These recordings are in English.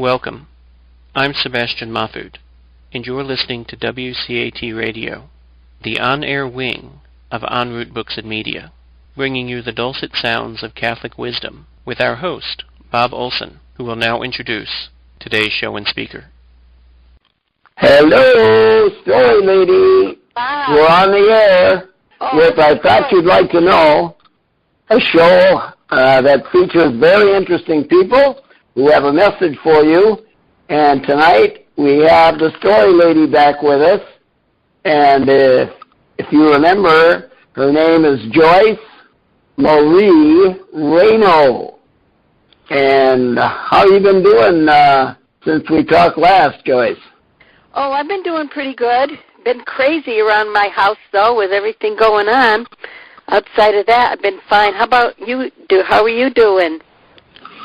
Welcome. I'm Sebastian Mahfood, and you're listening to WCAT Radio, the on-air wing of En Route Books and Media, bringing you the dulcet sounds of Catholic wisdom with our host, Bob Olson, who will now introduce today's show and speaker. Hello, Story Lady. Wow. We're on the air with I Thought You'd Like to Know, a show that features very interesting people who have a message for you. And tonight we have the Story Lady back with us. And if you remember, her name is Joyce Reneaux. And how you been doing since we talked last, Joyce? Oh, I've been doing pretty good. Been crazy around my house, though, with everything going on. Outside of that, I've been fine. How about you? How are you doing?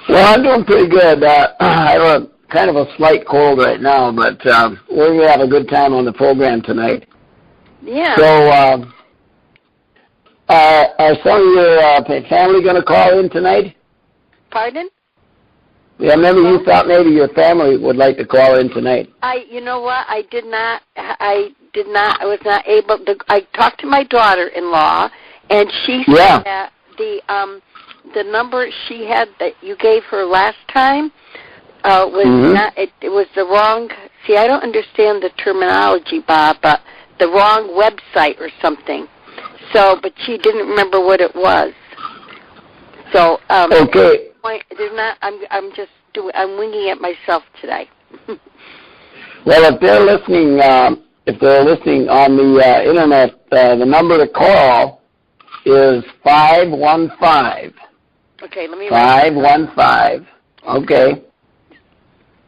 Well, I'm doing pretty good. I have a kind of a slight cold right now, but we're going to have a good time on the program tonight. Yeah. So, are some of your family going to call in tonight? Pardon? Yeah, maybe you thought maybe your family would like to call in tonight. You know what? I was not able to. I talked to my daughter-in-law, and she said that the number she had that you gave her last time was not. It was the wrong. See, I don't understand the terminology, Bob, but the wrong website or something. So, but she didn't remember what it was. So, okay. There's not. I'm just doing. I'm winging it myself today. Well, if they're listening on the internet, the number to call is 515. Okay, let me write 515. Okay.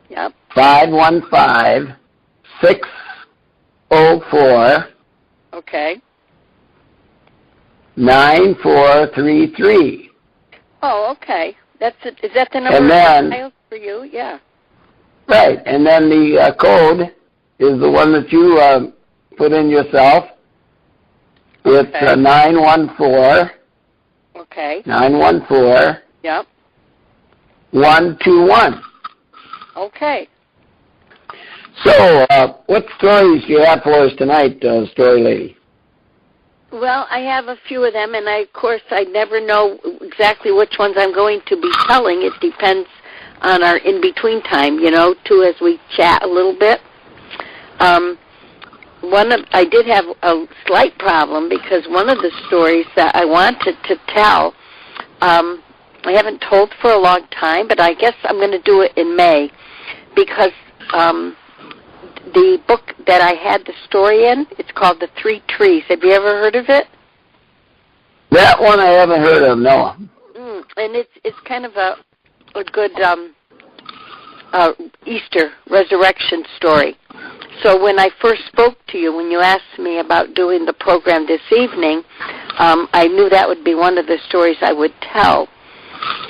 Yep. 515-604. Okay. 9433. Oh, okay. That's it. Is that the number and then, dialed for you? Yeah. Right, and then the code is the one that you put in yourself. It's 914. Okay. 914. Yep. 121. Okay. So, what stories do you have for us tonight, Story Lady? Well, I have a few of them, and of course I never know exactly which ones I'm going to be telling. It depends on our in-between time, too, as we chat a little bit. I did have a slight problem because one of the stories that I wanted to tell, I haven't told for a long time, but I guess I'm going to do it in May because the book that I had the story in, it's called The Three Trees. Have you ever heard of it? That one I haven't heard of, no. And it's kind of a good Easter resurrection story. So when I first spoke to you, when you asked me about doing the program this evening, I knew that would be one of the stories I would tell.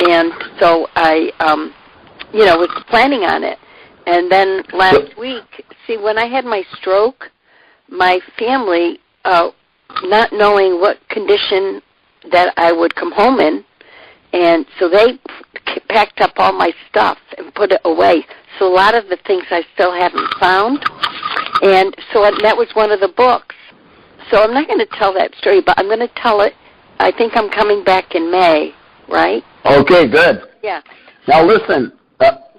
And so I, was planning on it. And then last week, see, when I had my stroke, my family, not knowing what condition that I would come home in, and so they packed up all my stuff and put it away. So a lot of the things I still haven't found. And so that was one of the books. So I'm not going to tell that story, but I'm going to tell it. I think I'm coming back in May, right? Okay, good. Yeah. Now listen.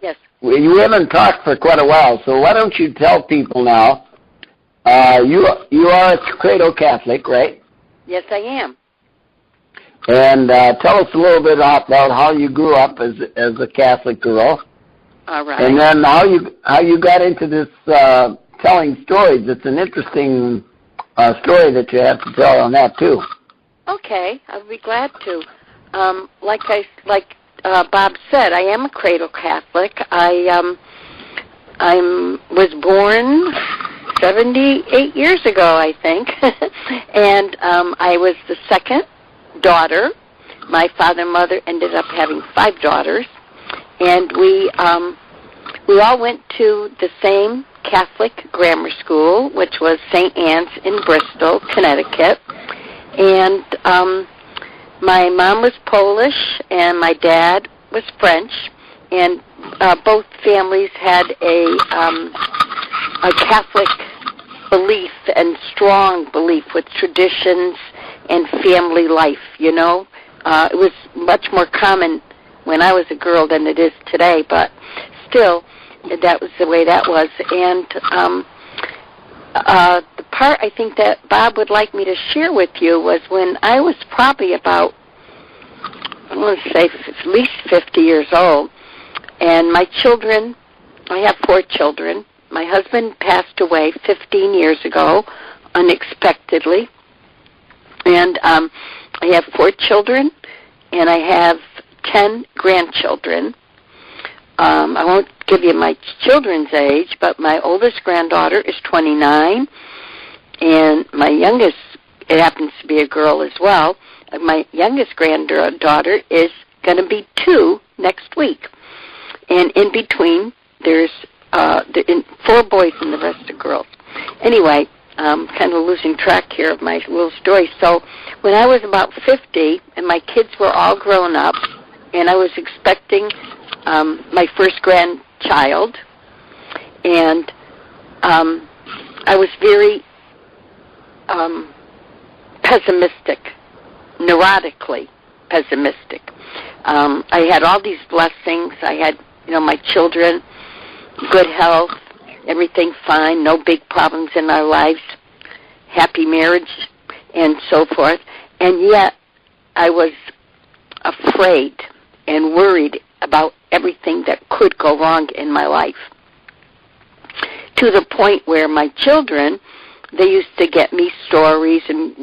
Yes. You haven't talked for quite a while, so why don't you tell people now, you are a cradle Catholic, right? Yes, I am. And tell us a little bit about how you grew up as a Catholic girl. All right. And then how you got into this telling stories. It's an interesting story that you have to tell on that too. Okay, I'll be glad to. Like Bob said, I am a cradle Catholic. I was born 78 years ago, I think, and I was the second daughter. My father and mother ended up having 5 daughters, and we all went to the same Catholic grammar school, which was St. Anne's in Bristol, Connecticut. And my mom was Polish, and my dad was French, both families had a Catholic belief and strong belief with traditions and family life, you know. It was much more common when I was a girl than it is today, but still, that was the way that was. And the part I think that Bob would like me to share with you was when I was probably about, I want to say at least 50 years old, and my children, I have 4 children. My husband passed away 15 years ago, unexpectedly. And I have 4 children, and I have 10 grandchildren. I won't give you my children's age, but my oldest granddaughter is 29, and my youngest, it happens to be a girl as well, my youngest granddaughter is going to be 2 next week. And in between, there's 4 boys and the rest are girls. Anyway, I'm kind of losing track here of my little story. So when I was about 50 and my kids were all grown up and I was expecting my first grandchild, and I was very pessimistic, neurotically pessimistic. I had all these blessings. I had, my children, good health, everything fine, no big problems in our lives, happy marriage, and so forth. And yet I was afraid and worried about everything that could go wrong in my life, to the point where my children, they used to get me stories and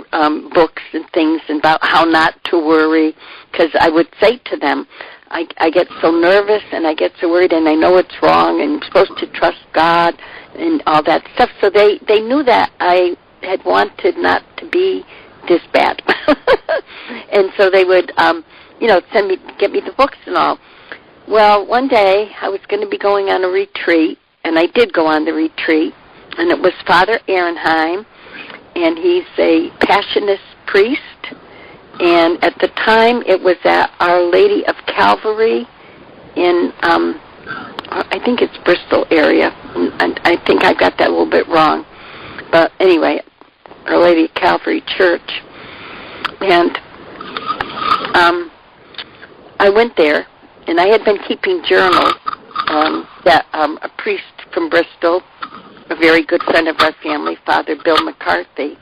books and things about how not to worry, because I would say to them, I get so nervous and I get so worried and I know it's wrong and I'm supposed to trust God and all that stuff. So they knew that I had wanted not to be this bad. And so they would, get me the books and all. Well, one day I was going to be going on a retreat, and I did go on the retreat, and it was Father Ehrenheim, and he's a Passionist priest. And at the time, it was at Our Lady of Calvary in, I think it's Bristol area. And I think I got that a little bit wrong. But anyway, Our Lady of Calvary Church. And I went there, and I had been keeping journals that a priest from Bristol, a very good friend of our family, Father Bill McCarthy,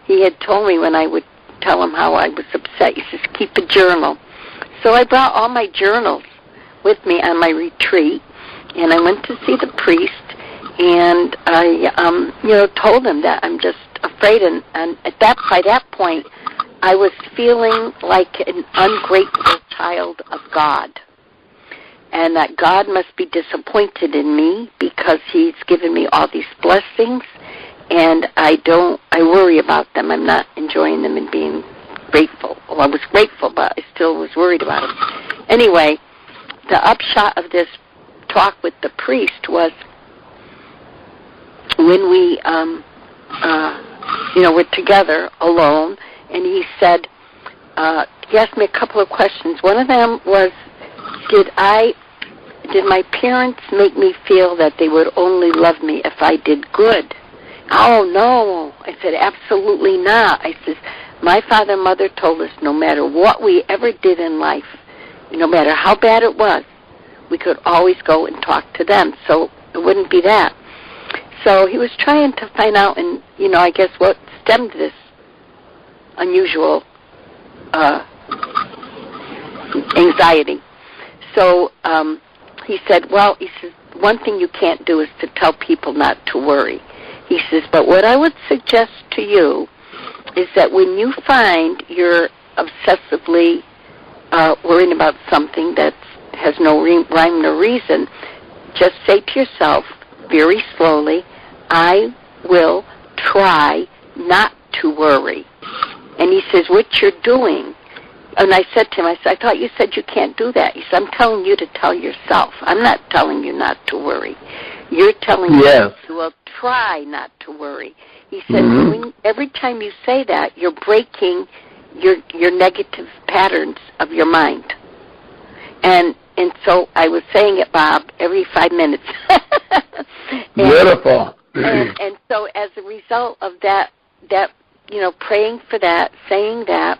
he had told me when I would tell him how I was upset, he says, keep a journal. So I brought all my journals with me on my retreat, and I went to see the priest, and I, told him that I'm just afraid, and by that point, I was feeling like an ungrateful child of God, and that God must be disappointed in me because he's given me all these blessings, and I worry about them. I'm not enjoying them and being grateful. Well, I was grateful, but I still was worried about them. Anyway, the upshot of this talk with the priest was when we, were together alone, and he said, he asked me a couple of questions. One of them was, did my parents make me feel that they would only love me if I did good? Oh, no. I said, absolutely not. I said, my father and mother told us no matter what we ever did in life, no matter how bad it was, we could always go and talk to them, so it wouldn't be that. So he was trying to find out, and, I guess what stemmed this unusual anxiety. So he said, one thing you can't do is to tell people not to worry. He says, but what I would suggest to you is that when you find you're obsessively worrying about something that has no rhyme nor reason, just say to yourself very slowly, I will try not to worry. And he says, what you're doing, and I said to him, I thought you said you can't do that. He said, I'm telling you to tell yourself. I'm not telling you not to worry. You're telling me you will try not to worry. He said, every time you say that, you're breaking your negative patterns of your mind. And so I was saying it, Bob, every 5 minutes. Beautiful. And so as a result of that, praying for that, saying that,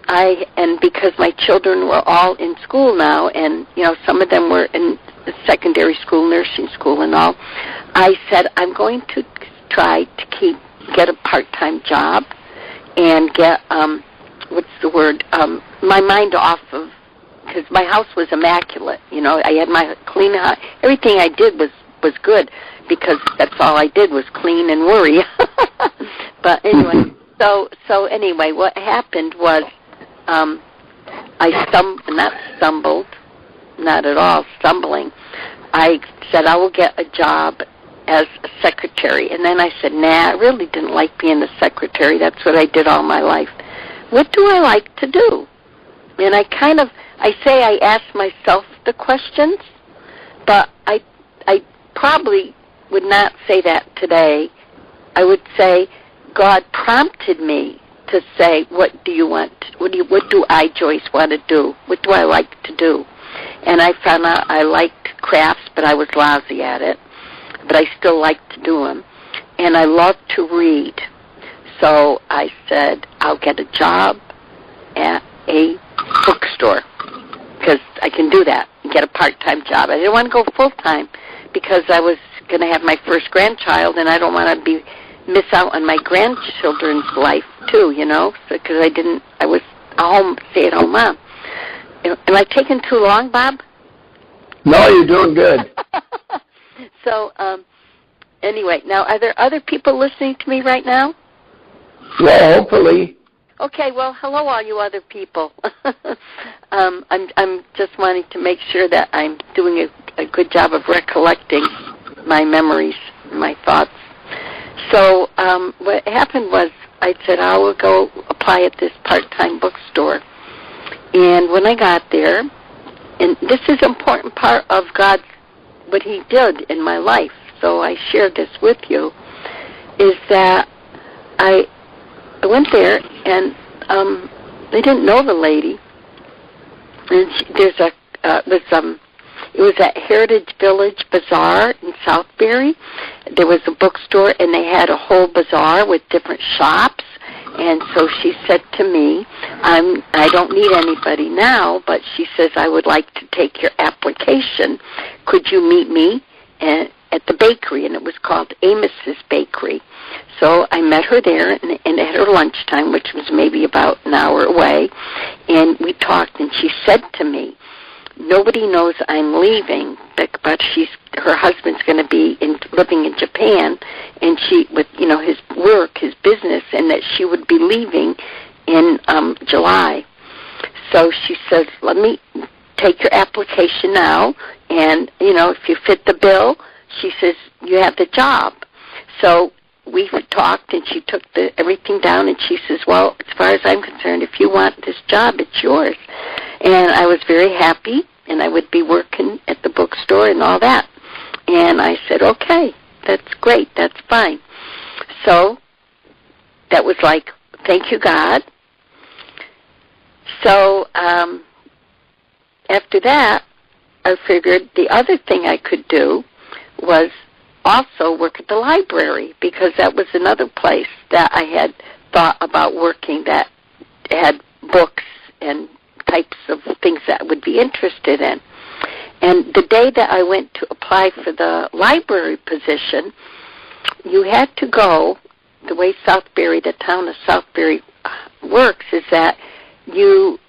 and because my children were all in school now, and, some of them were in secondary school, nursing school and all, I said, I'm going to try to get a part-time job and get, my mind off of, because my house was immaculate. I had my clean house. Everything I did was good, because that's all I did was clean and worry. But anyway, so anyway, what happened was stumbling. I said I will get a job as a secretary, and then I said, I really didn't like being a secretary. That's what I did all my life. What do I like to do? And I asked myself the questions, but I probably would not say that today. I would say God prompted me to say, what do you want? What do I, Joyce, want to do? What do I like to do? And I found out I liked crafts, but I was lousy at it. But I still liked to do them. And I loved to read. So I said, I'll get a job at a bookstore, because I can do that and get a part-time job. I didn't want to go full-time because I was going to have my first grandchild, and I don't want to miss out on my grandchildren's life too, because I was a stay-at-home mom. Am I taking too long, Bob? No, you're doing good. So, anyway, now are there other people listening to me right now? Well, hopefully. Okay, well, hello, all you other people. I'm just wanting to make sure that I'm doing a good job of recollecting my memories, my thoughts. So what happened was I said, I will go apply at this part-time bookstore. And when I got there, and this is an important part of God's, what He did in my life, so I shared this with you, is that I went there, and they didn't know the lady. And it was at Heritage Village Bazaar in Southbury. There was a bookstore, and they had a whole bazaar with different shops. And so she said to me, I don't need anybody now, but she says, I would like to take your application. Could you meet me at the bakery? And it was called Amos's Bakery. So I met her there and at her lunchtime, which was maybe about an hour away, and we talked, and she said to me, nobody knows I'm leaving, but her husband's going to be living in Japan, and with his work, his business, and that she would be leaving in July. So she says, let me take your application now, and if you fit the bill, she says, you have the job. So we talked, and she took everything down, and she says, well, as far as I'm concerned, if you want this job, it's yours. And I was very happy, and I would be working at the bookstore and all that. And I said, okay, that's great, that's fine. So that was like, thank you, God. So after that, I figured the other thing I could do was also work at the library, because that was another place that I had thought about working that had books and types of things that I would be interested in. And the day that I went to apply for the library position, you had to go, the way the town of Southbury works is that you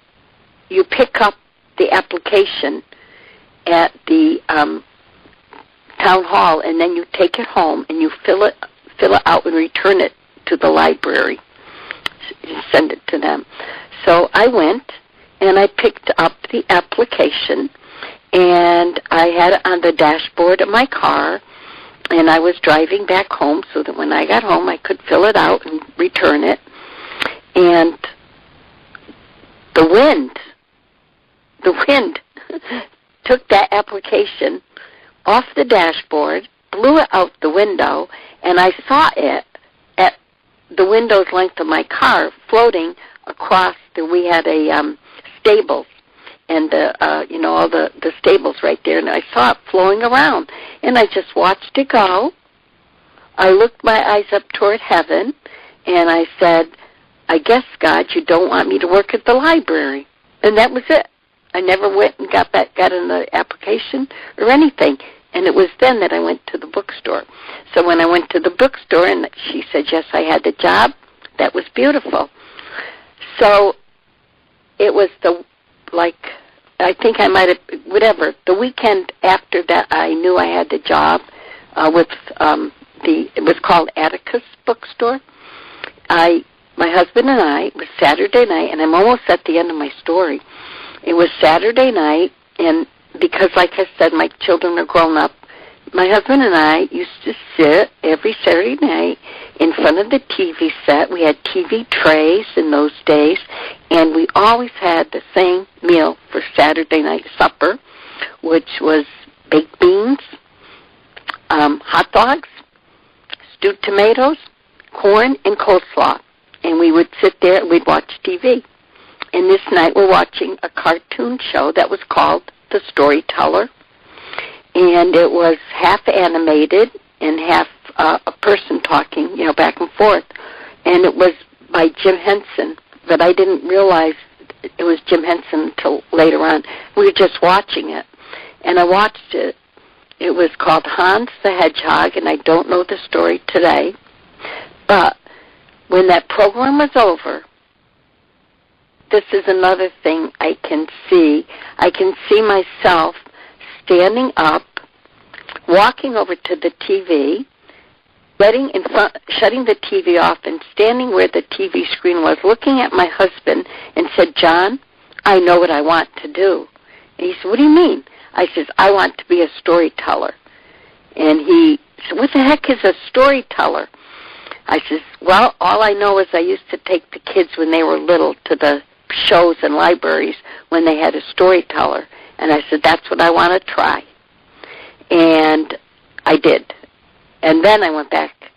pick up the application at the town hall, and then you take it home and you fill it out and return it to the library. You send it to them. So I went and I picked up the application, and I had it on the dashboard of my car, and I was driving back home so that when I got home I could fill it out and return it. And the wind took that application off the dashboard, blew it out the window, and I saw it at the window's length of my car floating across we had a stables, and the all the stables right there, and I saw it flowing around, and I just watched it go. I looked my eyes up toward heaven, and I said, I guess, God, you don't want me to work at the library. And that was it. I never went and got in the application or anything. And it was then that I went to the bookstore. So when I went to the bookstore and she said, yes, I had the job, that was beautiful. So it was I think I might have, the weekend after that I knew I had the job with it was called Atticus Bookstore. My husband and I, it was Saturday night, and I'm almost at the end of my story. It was Saturday night, and because, like I said, my children are grown up, my husband and I used to sit every Saturday night in front of the TV set. We had TV trays in those days, and we always had the same meal for Saturday night supper, which was baked beans, hot dogs, stewed tomatoes, corn, and coleslaw. And we would sit there and we'd watch TV. And this night we're watching a cartoon show that was called The Storyteller. And it was half animated and half a person talking, back and forth. And it was by Jim Henson, but I didn't realize it was Jim Henson until later on. We were just watching it. And I watched it. It was called Hans the Hedgehog, and I don't know the story today. But when that program was over, this is another thing I can see. I can see myself standing up, walking over to the TV, shutting the TV off, and standing where the TV screen was, looking at my husband, and said, John, I know what I want to do. And he said, what do you mean? I says, I want to be a storyteller. And he said, what the heck is a storyteller? I says, well, all I know is I used to take the kids when they were little to the shows and libraries when they had a storyteller. And I said, that's what I want to try. And I did. And then I went back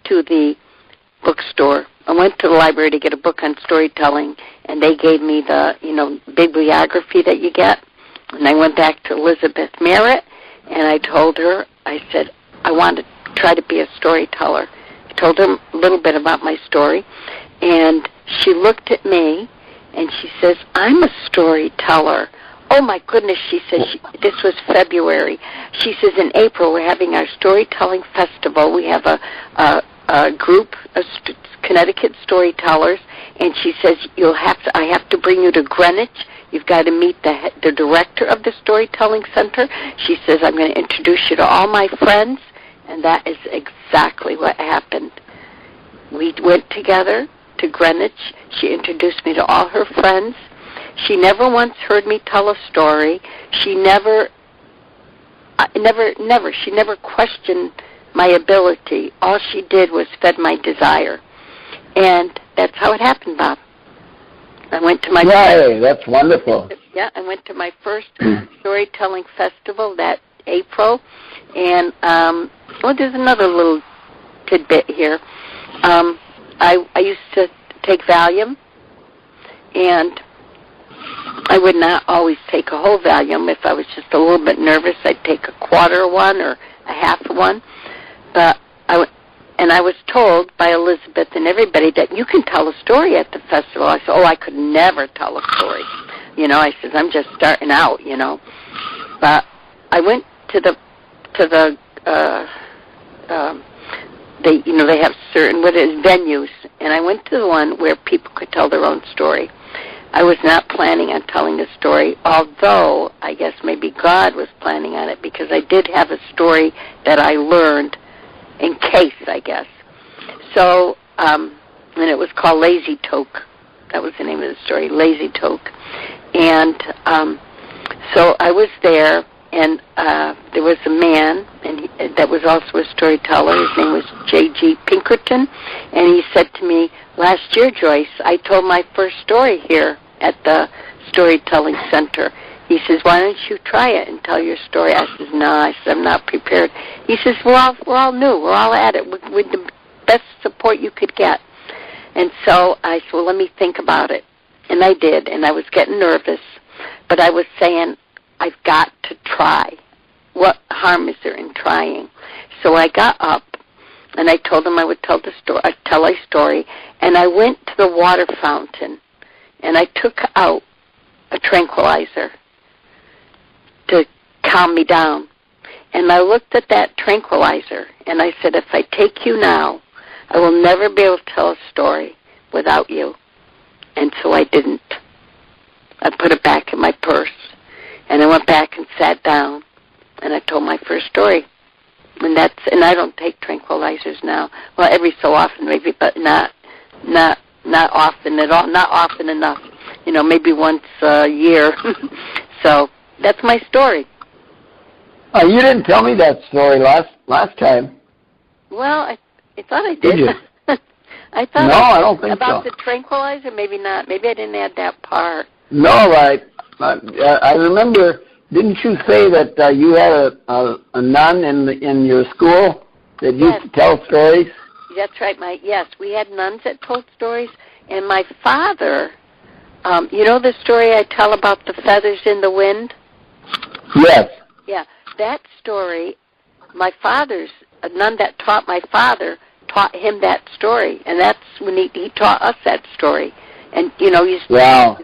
to the bookstore. I went to the library to get a book on storytelling, and they gave me the, bibliography that you get. And I went back to Elizabeth Merritt, and I told her, I said, I want to try to be a storyteller. I told her a little bit about my story, and she looked at me, and she says, I'm a storyteller. Oh, my goodness, she says, this was February. She says, in April, we're having our storytelling festival. We have a group of Connecticut storytellers, and she says, I have to bring you to Greenwich. You've got to meet the director of the Storytelling Center. She says, I'm going to introduce you to all my friends, and that is exactly what happened. We went together to Greenwich. She introduced me to all her friends. She never once heard me tell a story. She never questioned my ability. All she did was fed my desire. And that's how it happened, Bob. I went to my that's wonderful. Yeah, I went to my first storytelling festival that April, and there's another little tidbit here. I used to take Valium, and I would not always take a whole Valium. If I was just a little bit nervous, I'd take a quarter of one or a half of one. But I was told by Elizabeth and everybody that you can tell a story at the festival. I said, I could never tell a story. I said, I'm just starting out, But I went to they have certain venues, and I went to the one where people could tell their own story. I was not planning on telling a story, although I guess maybe God was planning on it, because I did have a story that I learned in case, I guess. So, and it was called Lazy Toke. That was the name of the story, Lazy Toke. And so I was there, and there was a man that was also a storyteller. His name was J.G. Pinkerton, and he said to me, last year, Joyce, I told my first story here at the Storytelling Center. He says, why don't you try it and tell your story? I says, no, I'm not prepared. He says, we're all new. We're all at it with the best support you could get. And so I said, well, let me think about it. And I did, and I was getting nervous. but I was saying, I've got to try. What harm is there in trying? So I got up, and I told him I would tell a story, and I went to the water fountain, and I took out a tranquilizer to calm me down. And I looked at that tranquilizer, and I said, if I take you now, I will never be able to tell a story without you. And so I didn't. I put it back in my purse, and I went back and sat down, and I told my first story. And I don't take tranquilizers now. Well, every so often maybe, but not often at all, not often enough. Maybe once a year. So that's my story. Oh, you didn't tell me that story last time. Well, I thought I did. Did you? I thought I don't think about so. the tranquilizer. Maybe not. Maybe I didn't add that part. No, I remember. Didn't you say that you had a nun in your school that used to tell stories? That's right. Yes, we had nuns that told stories, and my father. The story I tell about the feathers in the wind? Yes. Yeah, that story, a nun that taught my father taught him that story, and that's when he taught us that story. And, Wow.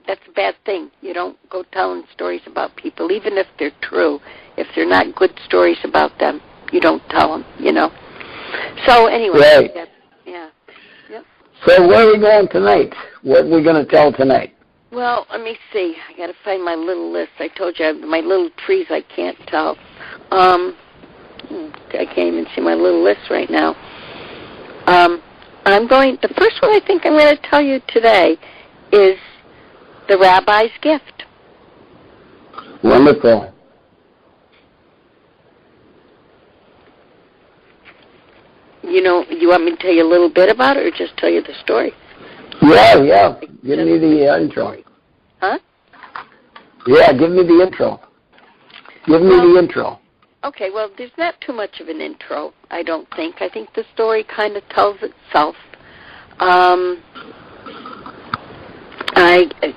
That's a bad thing. You don't go telling stories about people, even if they're true. If they're not good stories about them, you don't tell them, So anyway, right. Yeah. Yep. So where are we going tonight? What are we going to tell tonight? Well, let me see. I got to find my little list. I told you I have my little trees I can't tell. I can't even see my little list right now. The first one I think I'm going to tell you today is the Rabbi's Gift. Wonderful. You want me to tell you a little bit about it or just tell you the story? Yeah. Give me the intro. Huh? Yeah, give me the intro. Give me the intro. Okay, well, there's not too much of an intro, I don't think. I think the story kind of tells itself. I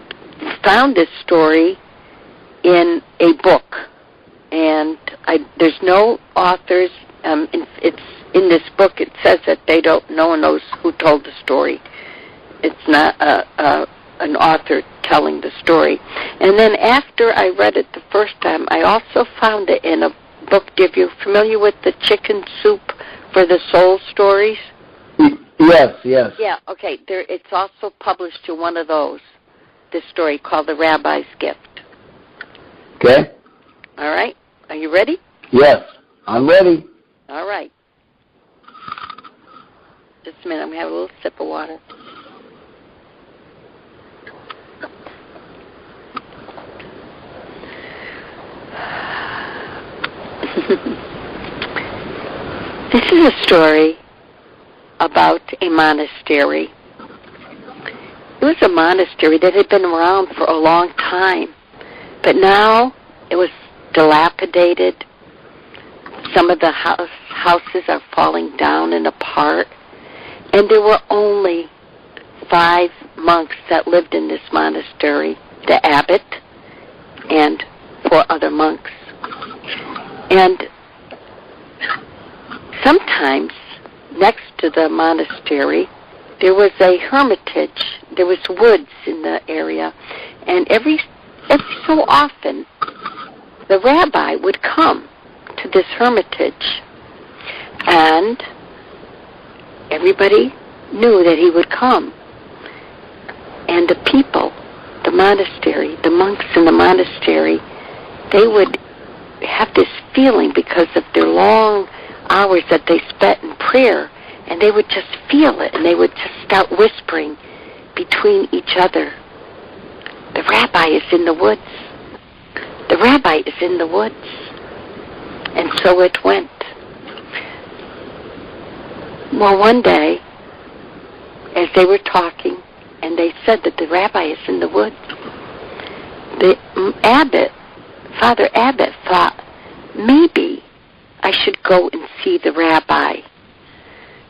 found this story in a book, and there's no authors. It's in this book. It says that no one knows who told the story. It's not an author telling the story. And then after I read it the first time, I also found it in a book. Are you familiar with the Chicken Soup for the Soul stories? Yes. Yeah, okay. It's also published in one of those, this story called The Rabbi's Gift. Okay. All right. Are you ready? Yes, I'm ready. All right. Just a minute. I'm going to have a little sip of water. This is a story about a monastery. It was a monastery that had been around for a long time, but now it was dilapidated. Some of the houses are falling down and apart, and there were only 5 monks that lived in this monastery, the abbot and 4 other monks. And sometimes next to the monastery there was a hermitage. There was woods in the area, and every so often the rabbi would come to this hermitage, and everybody knew that he would come. And the people, the monastery, the monks in the monastery, they would have this feeling because of their long hours that they spent in prayer, and they would just feel it, and they would just start whispering between each other, "The rabbi is in the woods. The rabbi is in the woods." And so it went. Well, one day, as they were talking, and they said that the rabbi is in the woods, the abbot, Father Abbot, thought, maybe I should go and see the rabbi.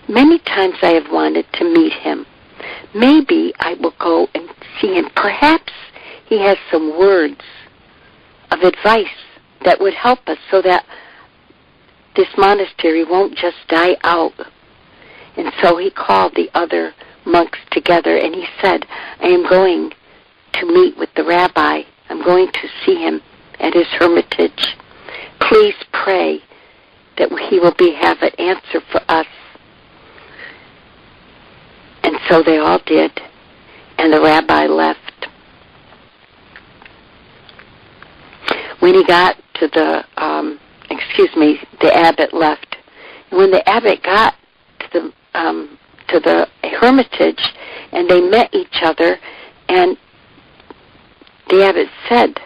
Many times I have wanted to meet him. Maybe I will go and see him. Perhaps he has some words of advice that would help us so that this monastery won't just die out. And so he called the other monks together and he said, I am going to meet with the rabbi. I'm going to see him at his hermitage. Please pray that he will have an answer for us. And so they all did, and the rabbi left. When he got to the abbot left. And when the abbot got to the hermitage, and they met each other, and the abbot said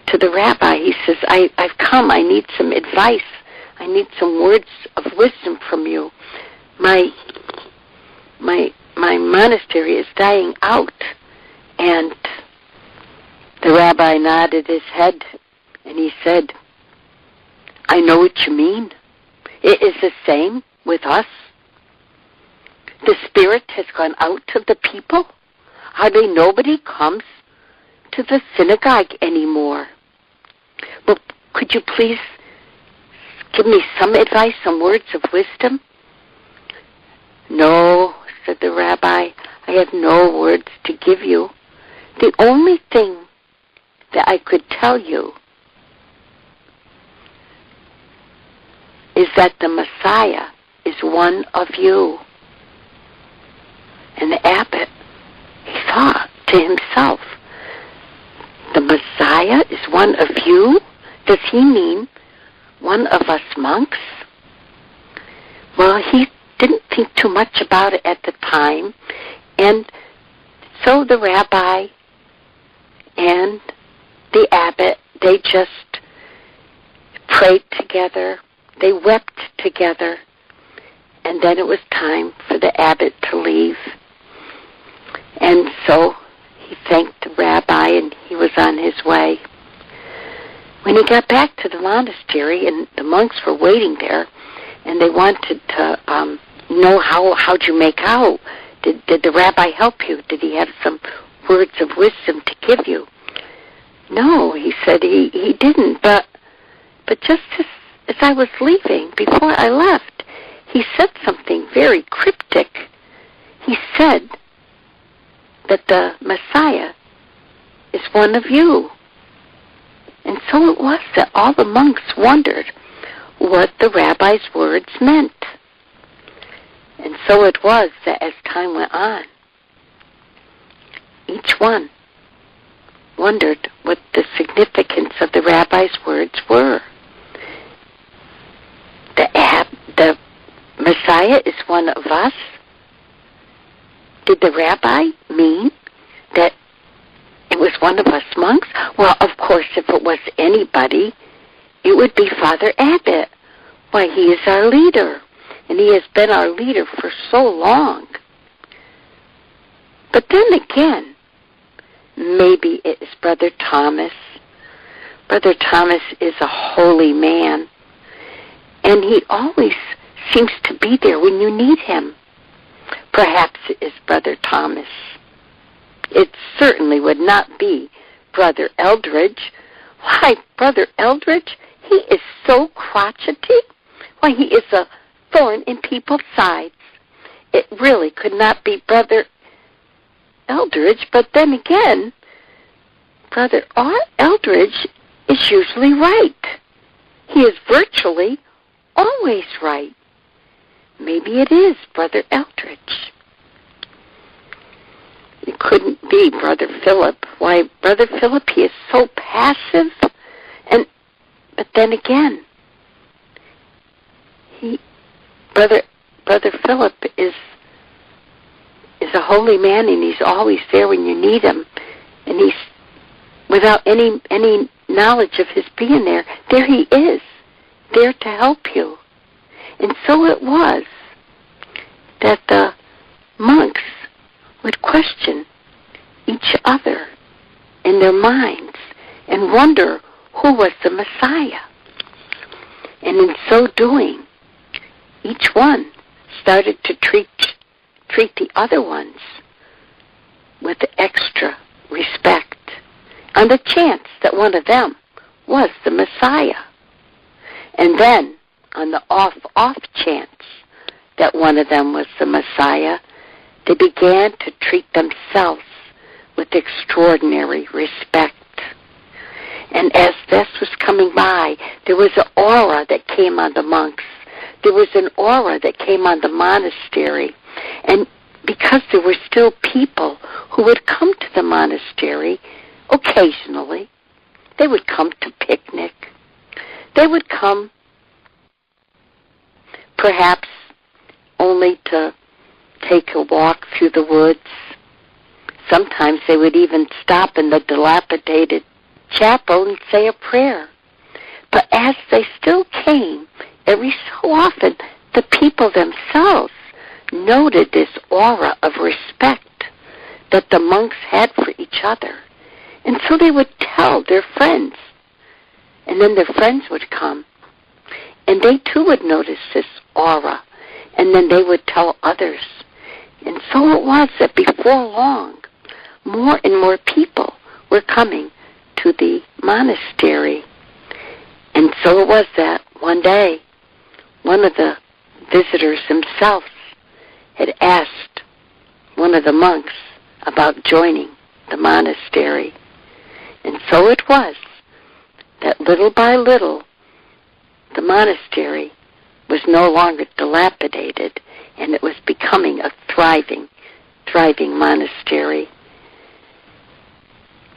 to the rabbi, he says, I've come, I need some advice. I need some words of wisdom from you. My monastery is dying out. And the rabbi nodded his head, and he said, I know what you mean. It is the same with us. The Spirit has gone out to the people. Hardly nobody comes to the synagogue anymore. But could you please give me some advice, some words of wisdom? No, said the rabbi, I have no words to give you. The only thing that I could tell you is that the Messiah is one of you. And the abbot, he thought to himself, the Messiah is one of you? Does he mean one of us monks? Well, he didn't think too much about it at the time, and so the rabbi and the abbot, they just prayed together, they wept together, and then it was time for the abbot to leave. And so he thanked the rabbi and he was on his way. When he got back to the monastery, and the monks were waiting there, and they wanted to know how'd you make out? Did the rabbi help you? Did he have some words of wisdom to give you? No, he said he didn't, but just as I was leaving, before I left, he said something very cryptic. He said that the Messiah is one of you. And so it was that all the monks wondered what the rabbi's words meant. And so it was that as time went on, each one wondered what the significance of the rabbi's words were. The Messiah is one of us. Did the rabbi mean that it was one of us monks? Well, of course, if it was anybody, it would be Father Abbot. Why, he is our leader, and he has been our leader for so long. But then again, maybe it is Brother Thomas. Brother Thomas is a holy man, and he always seems to be there when you need him. Perhaps it is Brother Thomas. It certainly would not be Brother Eldridge. Why, Brother Eldridge, he is so crotchety. Why, he is a thorn in people's sides. It really could not be Brother Eldridge, but then again, Brother Eldridge is usually right. He is virtually always right. Maybe it is Brother Eldridge. It couldn't be Brother Philip. Why, Brother Philip, he is so passive. But then again, Brother Philip is a holy man, and he's always there when you need him. And he's, without any knowledge of his being there he is, there to help you. And so it was that the monks would question each other in their minds and wonder who was the Messiah. And in so doing, each one started to treat the other ones with extra respect. on the chance that one of them was the Messiah. And then, on the off chance that one of them was the Messiah, they began to treat themselves with extraordinary respect. And as this was coming by, there was an aura that came on the monks. There was an aura that came on the monastery. And because there were still people who would come to the monastery occasionally, they would come to picnic. They would come perhaps only to take a walk through the woods. Sometimes they would even stop in the dilapidated chapel and say a prayer. But as they still came, every so often, the people themselves noted this aura of respect that the monks had for each other. And so they would tell their friends. And then their friends would come. And they too would notice this aura. And then they would tell others. And so it was that before long, more and more people were coming to the monastery. And so it was that one day, one of the visitors himself had asked one of the monks about joining the monastery. And so it was that little by little, the monastery was no longer dilapidated, and it was becoming a thriving monastery.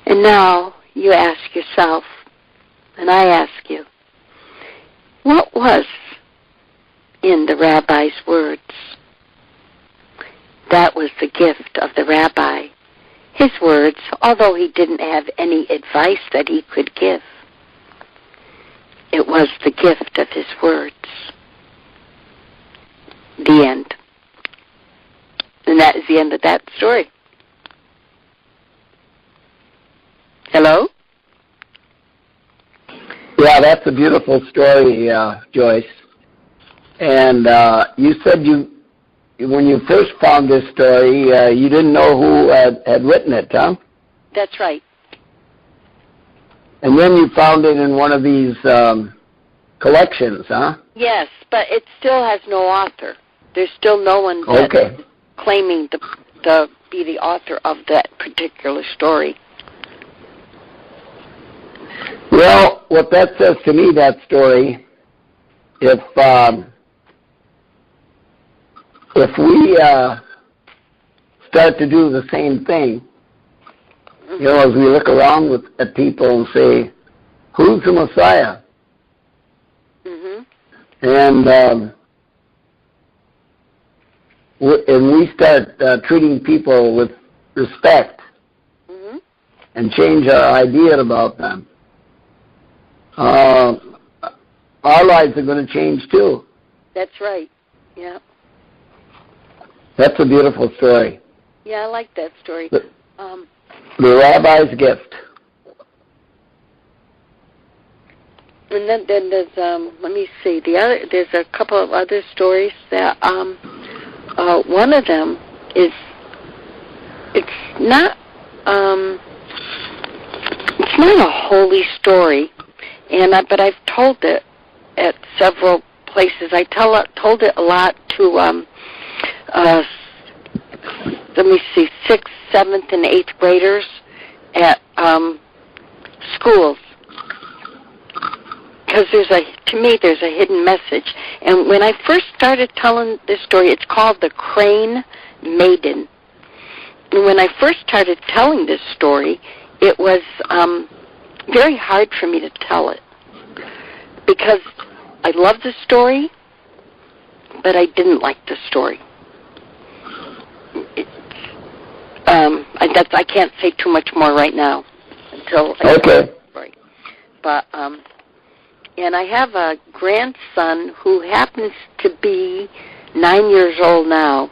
And now you ask yourself, and I ask you, what was in the rabbi's words? That was the gift of the rabbi. His words, although he didn't have any advice that he could give, it was the gift of his words. The end. And that is the end of that story. Hello? Yeah, that's a beautiful story, Joyce. And you said when you first found this story, you didn't know who had written it, huh? That's right. And then you found it in one of these collections, huh? Yes, but it still has no author. There's still no one that's claiming to be the author of that particular story. Well, what that says to me, that story, if we start to do the same thing, you know, as we look around at people and say, who's the Messiah? And we start treating people with respect and change our idea about them, our lives are going to change too. That's right. Yeah. That's a beautiful story. Yeah, I like that story. The rabbi's gift. And then there's let me see, there's a couple of other stories that one of them is it's not a holy story, but I've told it at several places. I told it a lot to let me see, 6th, 7th, and 8th graders at schools. Because to me, there's a hidden message. And when I first started telling this story, it's called The Crane Maiden. And when I first started telling this story, it was very hard for me to tell it. Because I love the story, but I didn't like the story. I can't say too much more right now until I tell the story. But and I have a grandson who happens to be 9 years old now,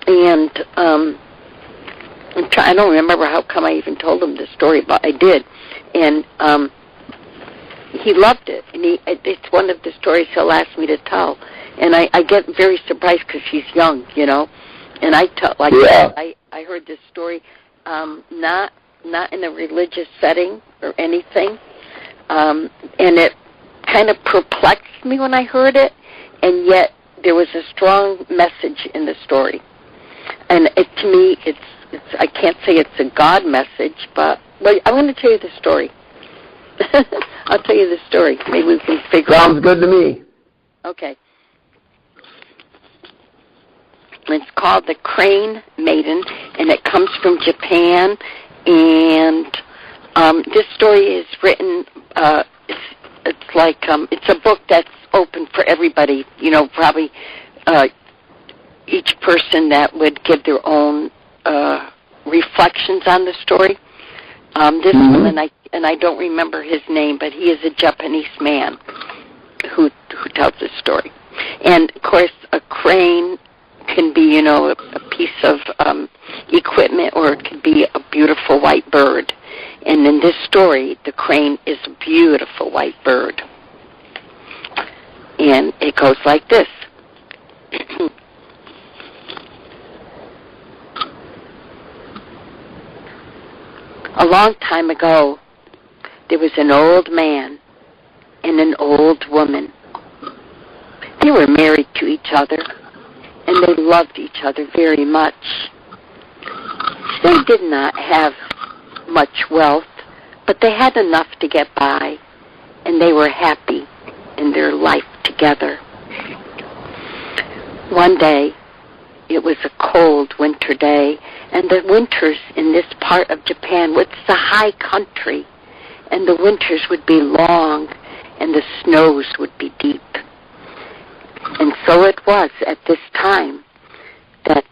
and I don't remember how come I even told him this story, but I did, and he loved it, and it's one of the stories he'll ask me to tell, and I get very surprised because he's young, you know, and I heard this story not not in a religious setting or anything. And it kind of perplexed me when I heard it, and yet there was a strong message in the story. And to me, it's I can't say it's a God message, but I want to tell you the story. I'll tell you the story. Maybe we can figure out. Sounds good to me. Okay. It's called The Crane Maiden, and it comes from Japan. And this story is written. It's like it's a book that's open for everybody. You know, probably each person that would give their own reflections on the story. This woman, I don't remember his name, but he is a Japanese man who tells this story. And of course, a crane can be, you know, a piece of equipment, or it could be a beautiful white bird. And in this story, the crane is a beautiful white bird. And it goes like this. A long time ago, there was an old man and an old woman. They were married to each other, and they loved each other very much. They did not have much wealth, but they had enough to get by, and they were happy in their life together. One day, it was a cold winter day, and the winters in this part of Japan, it's a high country, and the winters would be long, and the snows would be deep. And so it was at this time that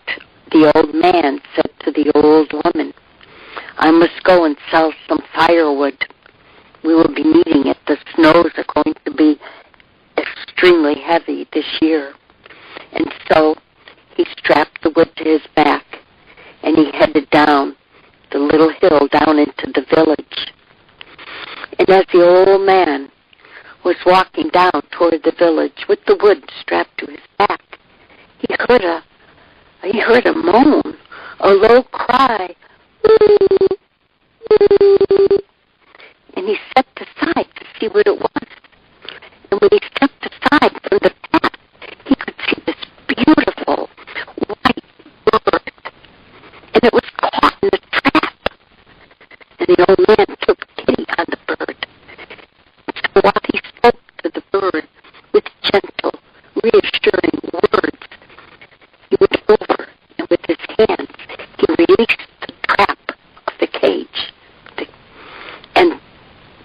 the old man said to the old woman, "I must go and sell some firewood. We will be needing it. The snows are going to be extremely heavy this year." And so he strapped the wood to his back, and he headed down the little hill down into the village. And as the old man was walking down toward the village with the wood strapped to his back, he heard a moan, a low cry, and he stepped aside to see what it was. And when he stepped aside from the path, he could see this beautiful white bird, and it was caught in a trap. And the old man took pity on the bird. So while he spoke to the bird with gentle, reassuring words, he went over, and with his hands, he released the trap of the cage. And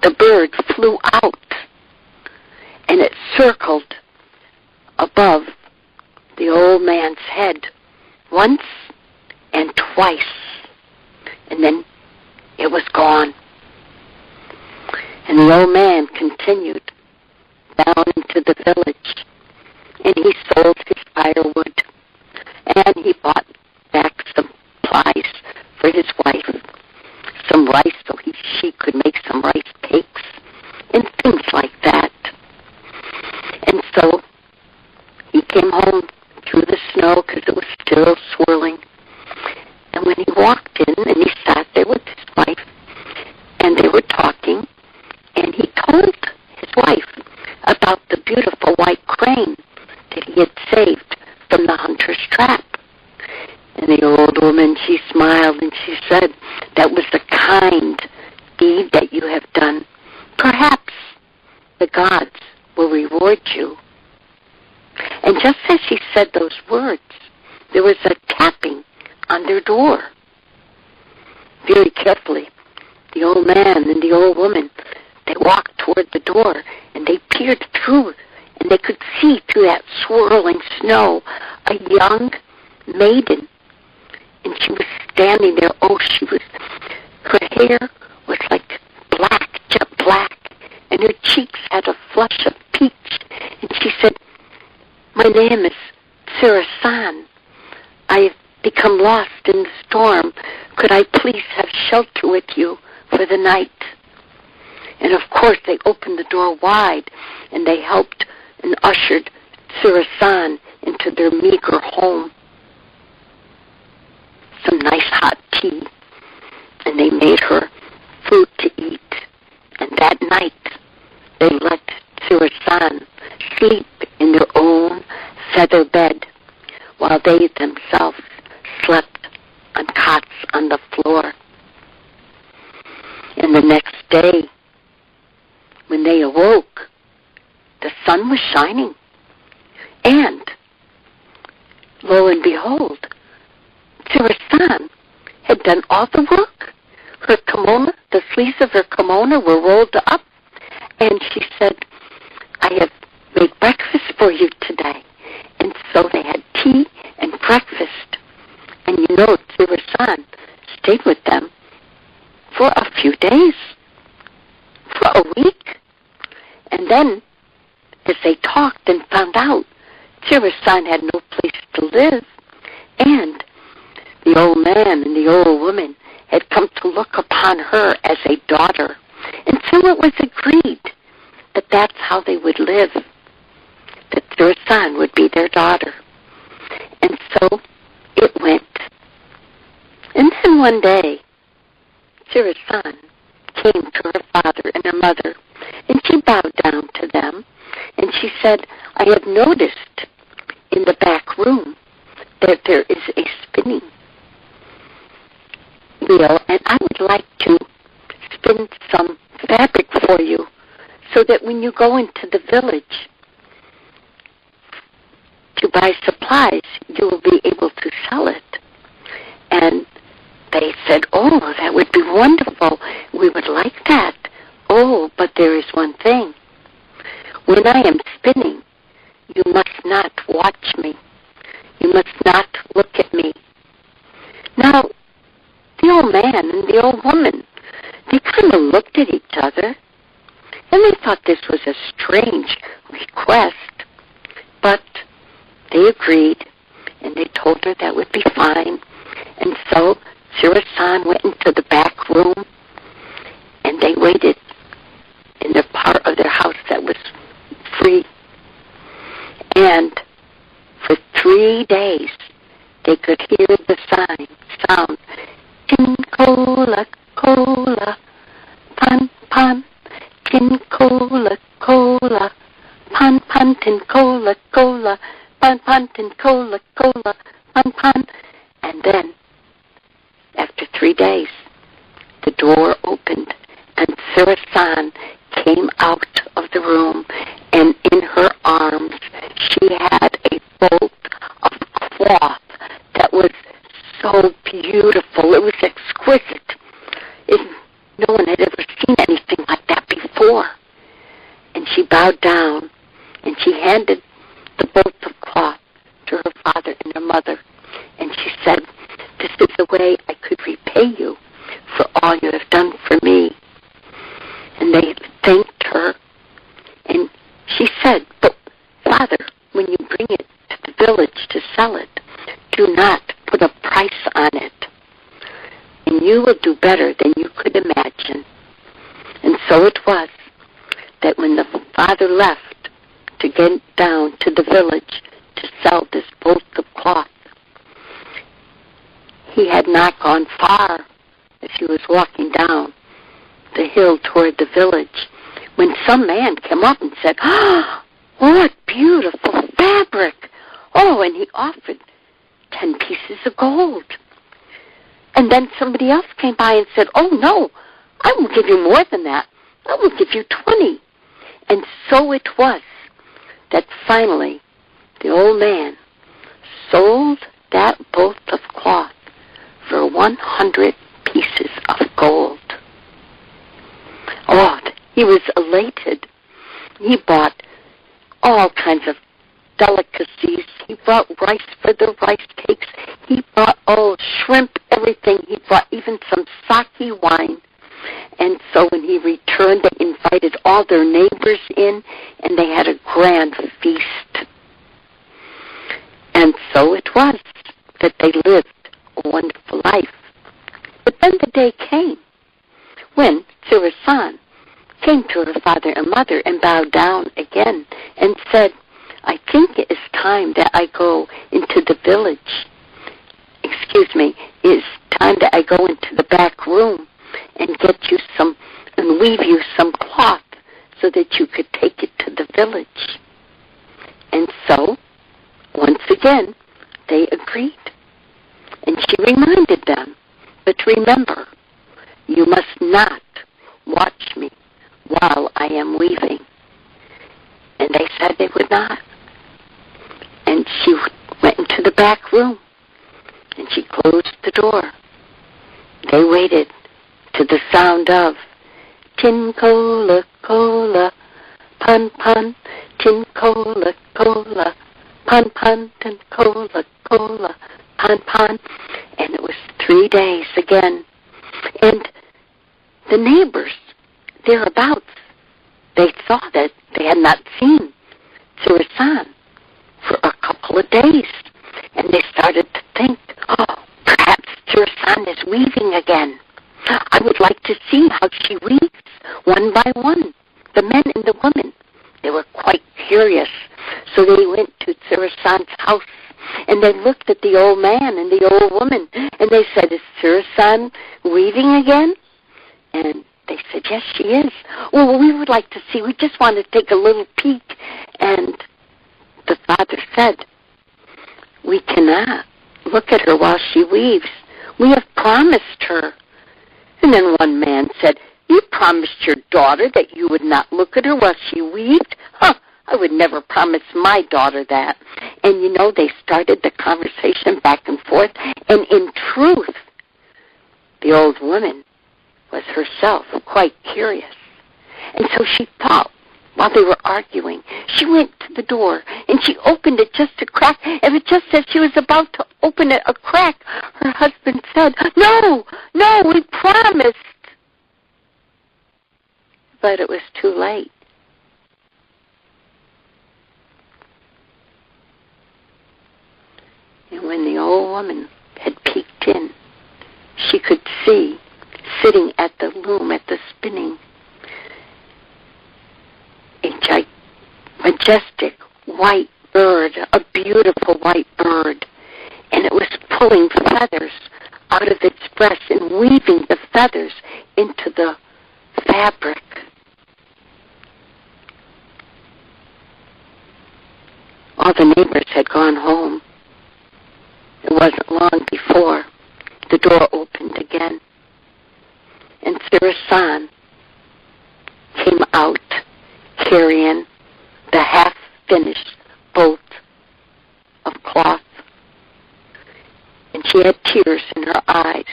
the bird flew out, and it circled above the old man's head once and twice, and then it was gone. And the old man continued down into the village, and he sold his firewood, and he bought back some supplies for his wife, some rice so she could make some rice cakes, and things like that. And so he came home through the snow because it was still swirling. And when he walked in and he sat there with his wife, and they were talking, and he told his wife about the beautiful white crane that he had saved from the hunter's trap. And the old woman, she smiled and she said, "That was the kind deed that you have done. Perhaps the gods will reward you." And just as she said those words, there was a tapping on their door. Very carefully, the old man and the old woman, they walked toward the door, and they peered through, and they could see through that swirling snow a young maiden. And she was standing there. Her hair was like black, jet black, and her cheeks had a flush of peach. And she said, "My name is Sarah-san. I have become lost in the storm. Could I please have shelter with you for the night?" And of course, they opened the door wide, and they helped and ushered Sarah-san into their meager home. Some nice hot tea, and they made her they themselves slept on cots on the floor. And the next day, when they awoke, the sun was shining. And, lo and behold, Tsuru-san had done all the work. Her kimono, the sleeves of her kimono were rolled up, and she said, I have made breakfast for you today. And so they had tea and breakfast. And you know, Tsuru-san stayed with them for a few days, for a week. And then, as they talked and found out, Tsuru-san had no place to live, and the old man and the old woman had come to look upon her as a daughter. And so it was agreed that that's how they would live, that Tsuru-san would be their daughter. And so it went. And then one day, Tsuru-san came to her father and her mother, and she bowed down to them, and she said, I have noticed in the back room that there is a spinning wheel, and I would like to spin some fabric for you so that when you go into the village to buy supplies, you will be able to sell it. And they said, oh, that would be wonderful. We would like that. Oh, but there is one thing. When I am spinning, you must not watch me. You must not look at me. Now, the old man and the old woman, they kind of looked at each other, and they thought this was a strange request, but they agreed, and they told her that would be fine. And so Tsuru-san went into the back room, and they waited in the part of their house that was free. And for 3 days, they could hear the sound, tin cola, cola, pan, pan, tin cola, cola, pan, pan, tin cola, cola, pan, pan, tin cola, cola, pan, pan. And then, after 3 days, the door opened, and Tsuru-san came out of the room, and in her arms she had a bolt of cloth that was so beautiful. It was exquisite. No one had ever seen anything like that before. And she bowed down, and she handed the bolt of cloth to her father and her mother, and she said, this is the way I could repay you for all you have done for me. And they thanked her, and she said, but Father, when you bring it to the village to sell it, do not put a price on it, and you will do better than you could imagine. And so it was that when the father left to get down to the village to sell this bolt of cloth, he had not gone far as he was walking down the hill toward the village when some man came up and said, oh, what beautiful fabric. Oh, and he offered 10 pieces of gold. And then somebody else came by and said, oh, no, I will give you more than that. I will give you 20. And so it was that finally the old man sold that bolt of cloth for 100 pieces of gold. Oh, he was elated. He bought all kinds of delicacies. He bought rice for the rice cakes. He bought, shrimp, everything. He bought even some sake wine. And so when he returned, they invited all their neighbors in, and they had a grand feast. And so it was that they lived a wonderful life. But then the day came when Tsuru-san came to her father and mother and bowed down again and said, I think it is time that I go into the village. It's time that I go into the back room and get you some, and weave you some cloth so that you could take it to the village. And so, once again, they reminded them, but remember, you must not watch me while I am weaving. And they said they would not. And she went into the back room, and she closed the door. They waited to the sound of tin cola, cola, pun pun, tin cola, cola, pun pun, tin cola, cola, pun pun. And it was 3 days again. And the neighbors thereabouts, they saw that they had not seen Tsuru-san for a couple of days. And they started to think, oh, perhaps Tsuru-san is weaving again. I would like to see how she weaves one by one, the men and the women. They were quite curious. So they went to Tsuru-san's house, and they looked at the old man and the old woman, and they said, is Tsuru-san weaving again? And they said, yes, she is. Well, we would like to see. We just want to take a little peek. And the father said, we cannot look at her while she weaves. We have promised her. And then one man said, you promised your daughter that you would not look at her while she weaved? Huh, I would never promise my daughter that. And you know, they started the conversation back and forth. And in truth, the old woman was herself quite curious. And so she thought, while they were arguing, she went to the door, and she opened it just a crack, and just as she was about to open it a crack, her husband said, no, we promised. But it was too late. And when the old woman had peeked in, she could see, sitting at the loom, at the spinning, a majestic white bird, a beautiful white bird, and it was pulling feathers out of its breast and weaving the feathers into the fabric. All the neighbors had gone home. It wasn't long before the door opened again, and Tsuru-san came out carrying the half-finished bolt of cloth. And she had tears in her eyes.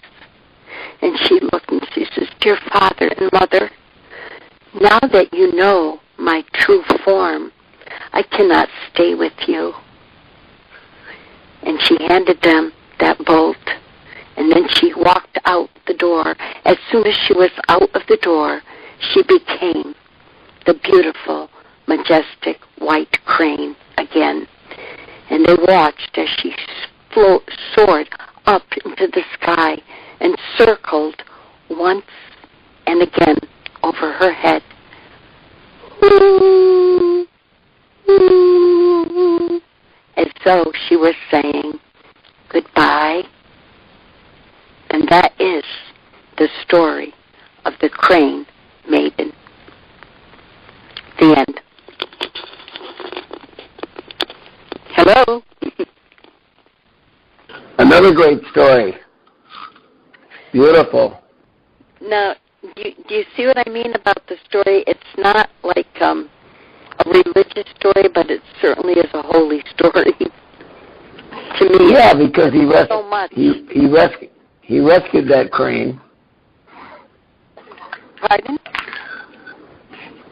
And she looked and she says, dear father and mother, now that you know my true form, I cannot stay with you. And she handed them that bolt. And then she walked out the door. As soon as she was out of the door, she became the beautiful, majestic white crane again. And they watched as she soared up into the sky and circled once and again over her head. As though she was saying goodbye. And that is the story of the crane maiden. The end. Hello? Another great story. Beautiful. Now, do you see what I mean about the story? It's not like a religious story, but it certainly is a holy story. To me, yeah, because he so much. He rescued that crane. Pardon?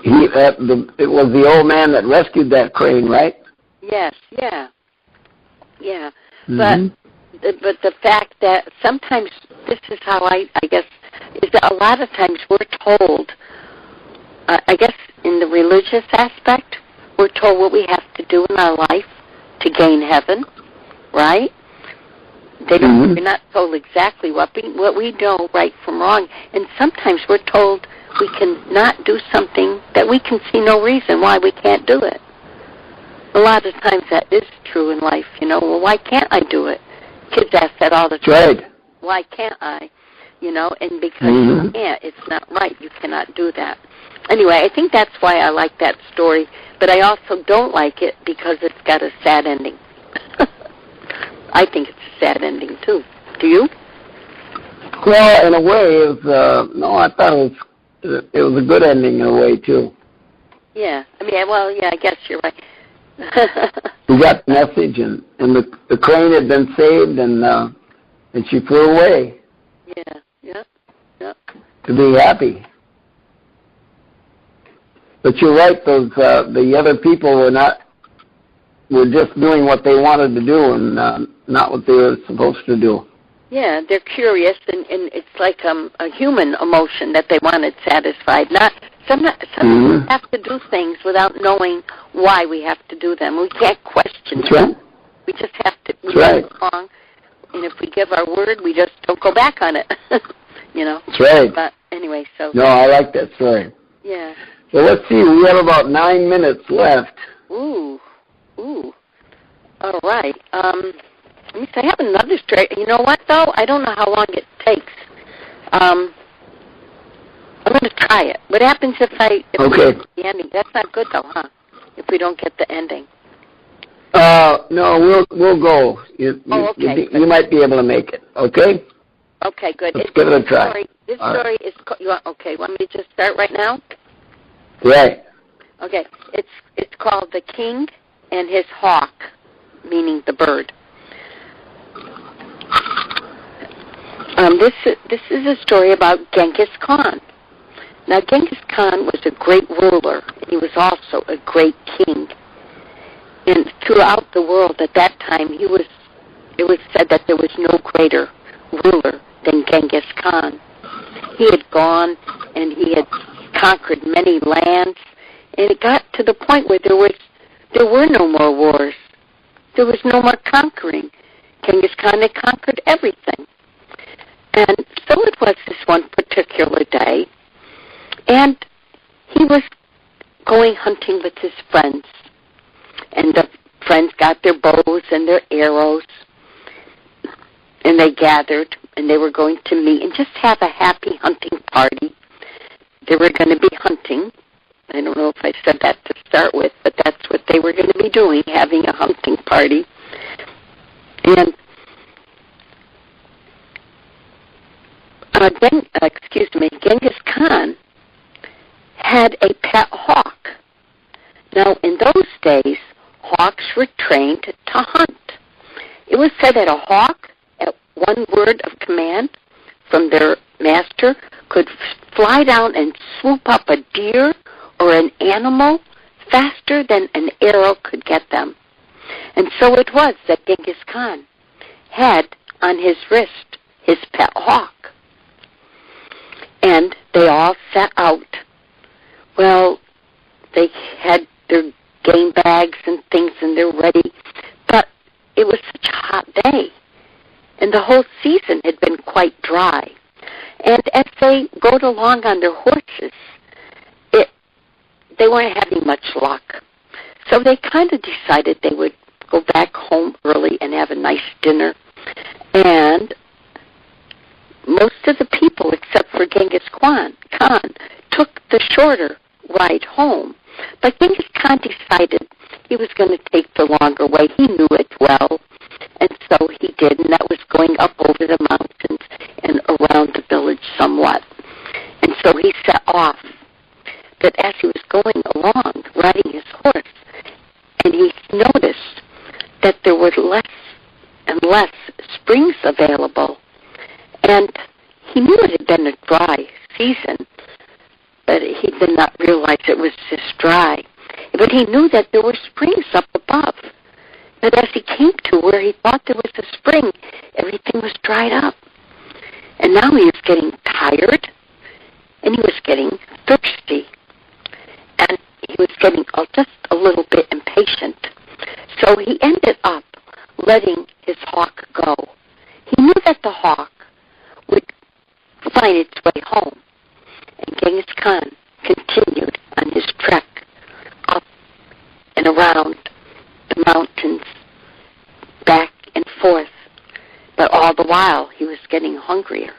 It was the old man that rescued that crane, right? Yes, yeah. Mm-hmm. But the fact that sometimes this is how I guess, is that a lot of times we're told, I guess in the religious aspect, we're told what we have to do in our life to gain heaven, right? They don't. Mm-hmm. We're not told exactly what we know right from wrong, and sometimes we're told we can not do something that we can see no reason why we can't do it. A lot of times that is true in life, you know. Well, why can't I do it? Kids ask that all the time. Right. Why can't I? You know, and because Mm-hmm. you can't, it's not right. You cannot do that. Anyway, I think that's why I like that story, but I also don't like it because it's got a sad ending. I think it's a sad ending, too. Do you? Well, in a way, it was, no, I thought it was a good ending in a way, too. Yeah. I mean, well, yeah, I guess you're right. We got the message, and the crane had been saved, and she flew away. Yeah. To be happy. But you're right; the other people were just doing what they wanted to do, and not what they were supposed to do. Yeah, they're curious, and it's like a human emotion that they wanted satisfied. Some have to do things without knowing why we have to do them. We can't question That's them. right. We just have to. That's right. Wrong, and if we give our word, we just don't go back on it. That's right. But anyway, so. No, I like that story. Yeah. So let's see. We have about 9 minutes left. Ooh. All right. Let me see. I have another story. You know what, though? I don't know how long it takes. I'm going to try it. What happens if we get the ending? That's not good, though, huh? If we don't get the ending. No, we'll go. You might be able to make it. Okay. Okay, good. Let's give it a try. This story is. You want me to just start right now? Right. Okay. It's called The King and His Hawk, meaning the bird. This is a story about Genghis Khan. Now, Genghis Khan was a great ruler. He was also a great king. And throughout the world at that time, it was said that there was no greater ruler than Genghis Khan. He had gone and he had conquered many lands, and it got to the point where there were no more wars. There was no more conquering. Genghis Khan had conquered everything. And so it was this one particular day, and he was going hunting with his friends. And the friends got their bows and their arrows, and they gathered, and they were going to meet and just have a happy hunting party. They were going to be hunting. I don't know if I said that to start with, but that's what they were going to be doing, having a hunting party. And Genghis Khan had a pet hawk. Now, in those days, hawks were trained to hunt. It was said that a hawk, at one word of command from their master, could fly down and swoop up a deer or an animal faster than an arrow could get them. And so it was that Genghis Khan had on his wrist his pet hawk. And they all set out. Well, they had their game bags and things, and they're ready. But it was such a hot day, and the whole season had been quite dry. And as they rode along on their horses, they weren't having much luck. So they kind of decided they would go back home early and have a nice dinner. And most of the people, except for Genghis Khan, took the shorter ride home. But Genghis Khan decided he was going to take the longer way. He knew it well, and so he did, and that was going up over the mountains and around the village somewhat. And so he set off. But as he was going along, riding his horse, and he noticed that there were less and less springs available. And he knew it had been a dry season, but he did not realize it was just dry. But he knew that there were springs up above. But as he came to where he thought there was a spring, everything was dried up. And now he was getting tired, and he was getting thirsty. And he was getting just a little bit impatient. So he ended up letting his hawk go. He knew that the hawk would find its way home. And Genghis Khan continued on his trek up and around the mountains, back and forth. But all the while, he was getting hungrier.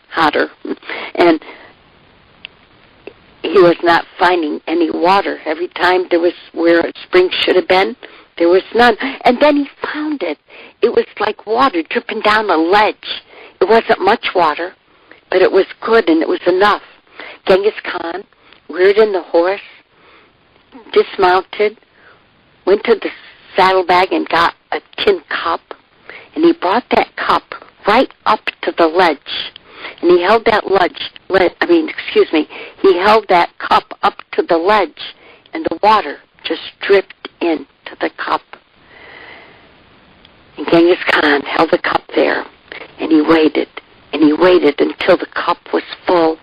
Hotter. And he was not finding any water. Every time there was where a spring should have been, there was none. And then he found it it was like water dripping down a ledge. It wasn't much water, but it was good and it was enough. Genghis Khan reared in the horse, dismounted, went to the saddlebag and got a tin cup, and he brought that cup right up to the ledge. And he held that he held that cup up to the ledge, and the water just dripped into the cup. And Genghis Khan held the cup there, and he waited until the cup was full.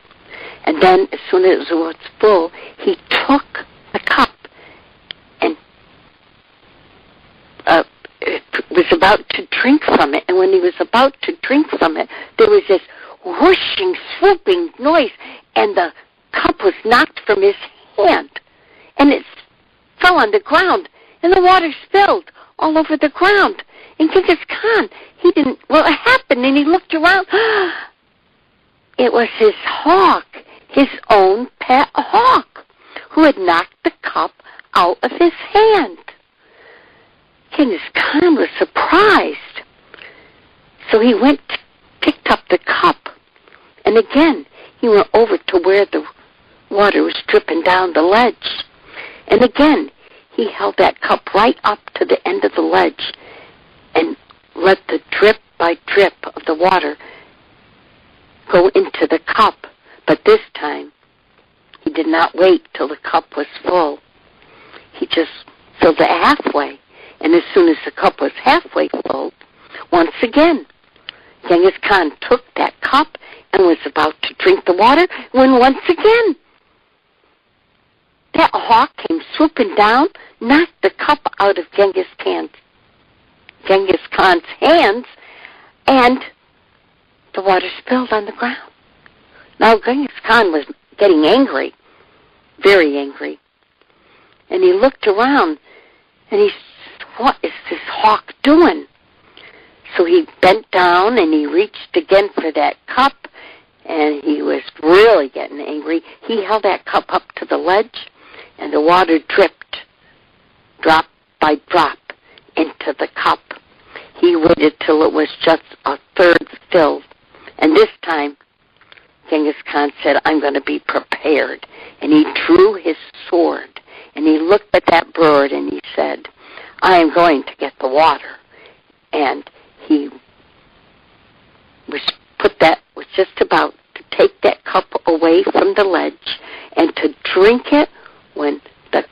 And then, as soon as it was full, he took the cup and was about to drink from it. And when he was about to drink from it, there was this whooshing, swooping noise, and the cup was knocked from his hand, and it fell on the ground, and the water spilled all over the ground. And Genghis Khan, it happened, and he looked around. It was his hawk, his own pet hawk, who had knocked the cup out of his hand. Genghis Khan was surprised. So he picked up the cup, and again he went over to where the water was dripping down the ledge. And again he held that cup right up to the end of the ledge and let the drip by drip of the water go into the cup. But this time, he did not wait till the cup was full. He just filled it halfway. And as soon as the cup was halfway full, once again, Genghis Khan took that cup and was about to drink the water when once again, that hawk came swooping down, knocked the cup out of Genghis Khan's hands, and the water spilled on the ground. Now Genghis Khan was getting angry, very angry. And he looked around, and he said, "What is this hawk doing?" So he bent down, and he reached again for that cup, and he was really getting angry. He held that cup up to the ledge, and the water dripped, drop by drop, into the cup. He waited till it was just a third filled. And this time, Genghis Khan said, "I'm going to be prepared." And he drew his sword, and he looked at that bird, and he said, "I am going to get the water." And he was just about to take that cup away from the ledge and to drink it when the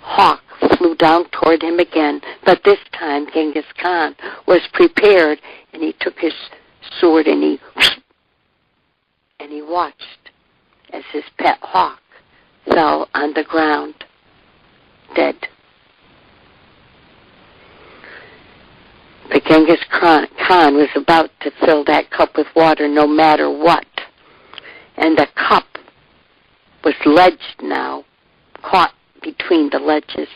hawk flew down toward him again. But this time, Genghis Khan was prepared, and he took his sword and he watched as his pet hawk fell on the ground, dead. But Genghis Khan was about to fill that cup with water no matter what. And the cup was ledged now, caught between the ledges.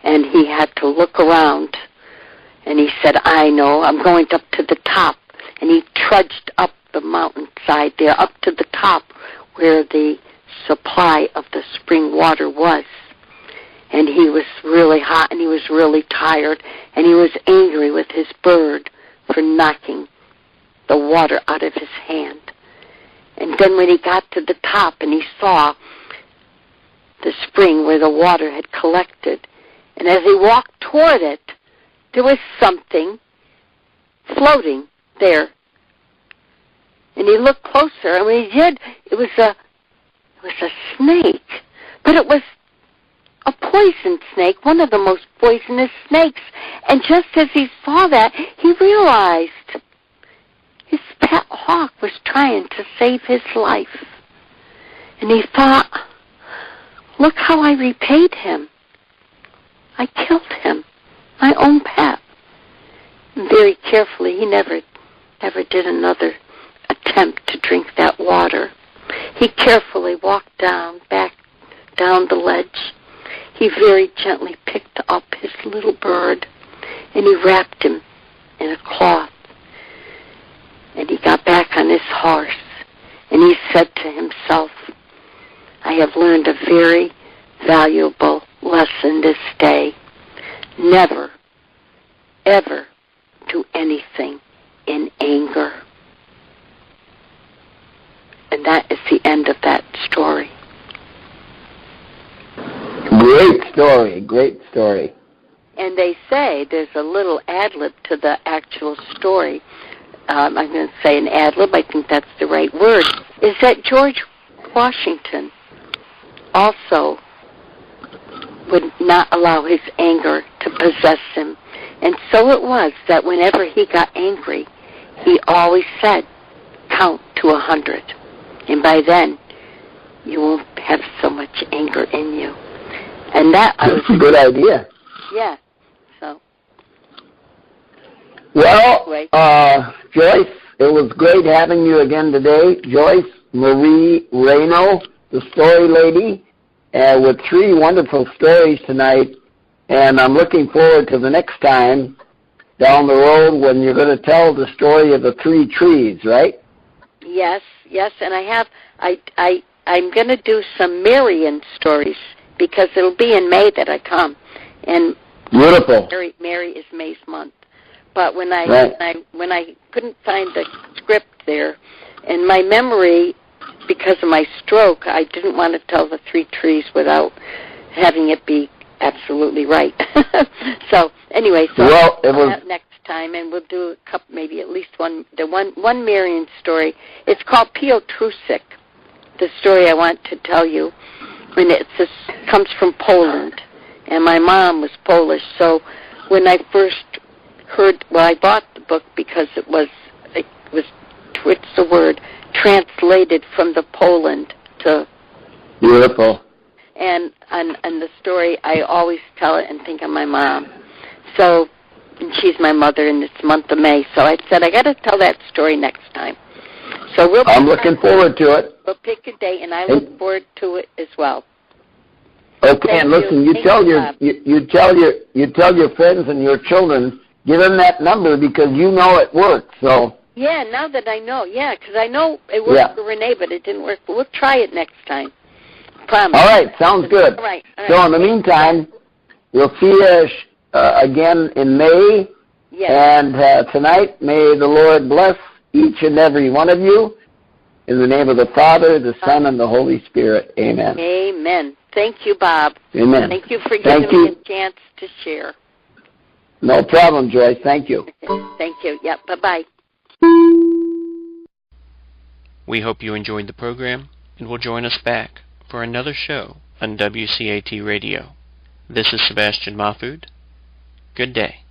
And he had to look around. And he said, "I know, I'm going up to the top." And he trudged up the mountainside there, up to the top where the supply of the spring water was. And he was really hot, and he was really tired, and he was angry with his bird for knocking the water out of his hand. And then when he got to the top and he saw the spring where the water had collected, and as he walked toward it, there was something floating there. And he looked closer, and when he did, it was a snake. But it was a poison snake, one of the most poisonous snakes. And just as he saw that, he realized his pet hawk was trying to save his life. And he thought, "Look how I repaid him. I killed him, my own pet." And very carefully, he never did another attempt to drink that water. He carefully walked back down the ledge. He very gently picked up his little bird, and he wrapped him in a cloth. And he got back on his horse, and he said to himself, "I have learned a very valuable lesson this day. Never, ever do anything in anger. And that is the end of that story. Great story, great story. And they say there's a little ad-lib to the actual story. I'm going to say an ad-lib, I think that's the right word, is that George Washington also would not allow his anger to possess him. And so it was that whenever he got angry, he always said, count to 100. And by then, you won't have so much anger in you. And that That's a good idea. Yeah. So. Well, Anyway. Joyce, it was great having you again today. Joyce Marie Reneaux, the story lady, with 3 wonderful stories tonight. And I'm looking forward to the next time down the road when you're going to tell the story of the 3 trees, right? Yes, and I'm going to do some Marian stories because it'll be in May that I come, and Beautiful. Mary is May's month. But when I couldn't find the script there, and my memory, because of my stroke, I didn't want to tell the 3 trees without having it be absolutely right. So anyway, well, it was next time, and we'll do a couple, maybe at least one Marian story. It's called Pio Trusik, the story I want to tell you, and it comes from Poland, and my mom was Polish, so when I first heard, I bought the book because it was what's the word, translated from the Poland to beautiful. And the story, I always tell it and think of my mom. So, and she's my mother in this month of May. So I said, I got to tell that story next time. So I'm looking forward to it. We'll pick a date, and I look forward to it as well. Okay, and listen, you tell your friends and your children, give them that number because you know it works. So. Yeah, now that I know, because I know it worked for Renee, but it didn't work. But we'll try it next time. Promise. All right, sounds good. All right. So in the meantime, we'll see you again in May. Yes. And tonight, may the Lord bless each and every one of you. In the name of the Father, the Son, and the Holy Spirit. Amen. Amen. Thank you, Bob. Amen. Thank you for giving me a chance to share. No problem, Joyce. Thank you. Okay. Thank you. Yep. Bye-bye. We hope you enjoyed the program and will join us back for another show on WCAT Radio. This is Sebastian Mahfood. Good day.